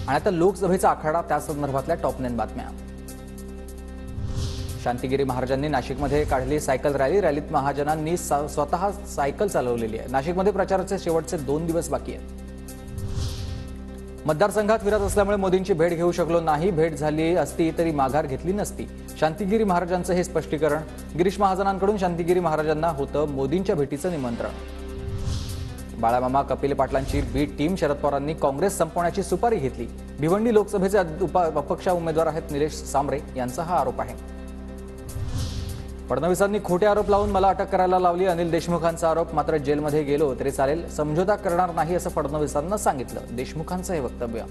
आणि आता लोकसभेचा आखाडा त्या संदर्भातल्या टॉप 9 बातम्या। शांतिगिरी महाराजांनी नाशिकमध्ये काढली सायकल रॅलीत महाजनांनी स्वतः सायकल चालवलेली आहे। नाशिकमध्ये प्रचाराचे शेवटचे 2 दिवस बाकी आहेत। मतदारसंघात फिरत असल्यामुळे मोदींची भेट घेऊ शकलो नाही, भेट झाली असती तरी माघार घेतली नसती, शांतिगिरी महाराजांचं हे स्पष्टीकरण। गिरीश महाजनांकडून शांतिगिरी महाराजांना होतं मोदींच्या भेटीचं निमंत्रण। बाळामामा कपिल पाटलांची बी टीम, शरद पवारांनी काँग्रेस संपवण्याची सुपारी घेतली। भिवंडी लोकसभेचे अपक्ष उमेदवार आहेत निलेश सांबरे यांचा हा आरोप आहे। फडणवीसांनी खोटे आरोप लावून मला अटक करायला लावली, अनिल देशमुखांचा आरोप। मात्र जेलमध्ये गेलो तरी चालेल, समझोता करणार नाही असं फडणवीसांना सांगितलं, देशमुखांचं हे वक्तव्य।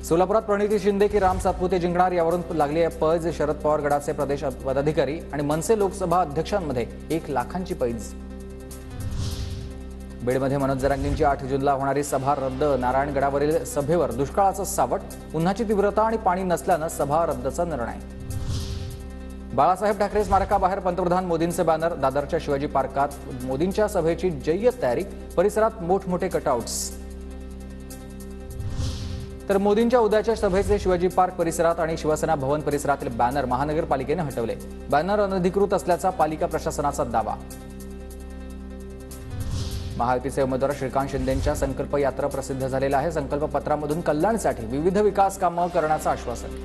सोलापुरात प्रणिती शिंदे की राम सातपुते जिंकणार यावरून लागली आहे पैज। शरद पवार गटाचे प्रदेश पदाधिकारी आणि मनसे लोकसभा अध्यक्षांमध्ये 1 लाखांची पैज। बीडमध्ये मनोज जरांगेंची 8 जूनला होणारी सभा रद्द, नारायणगडावरील सभेवर दुष्काळाचं सावट, उन्हाची तीव्रता आणि पाणी नसल्यानं सभा रद्दचा निर्णय। बाळासाहेब ठाकरे स्मारकाबाहेर पंतप्रधान मोदींचे बॅनर, दादरच्या शिवाजी पार्कात मोदींच्या सभेची जय्यत तयारी, परिसरात मोठमोठे कटआउट्स। तर मोदींच्या उद्याच्या सभेचे शिवाजी पार्क परिसरात आणि शिवसेना भवन परिसरातील बॅनर महानगरपालिकेने हटवले। बॅनर अनधिकृत असल्याचा पालिका प्रशासनाचा दावा। महायुतीचे उमेदवार श्रीकांत शिंदेंच्या संकल्प यात्रा प्रसिद्ध झालेला आहे। संकल्प पत्रामधून कल्याणसाठी विविध विकास कामं करण्याचं आश्वासन।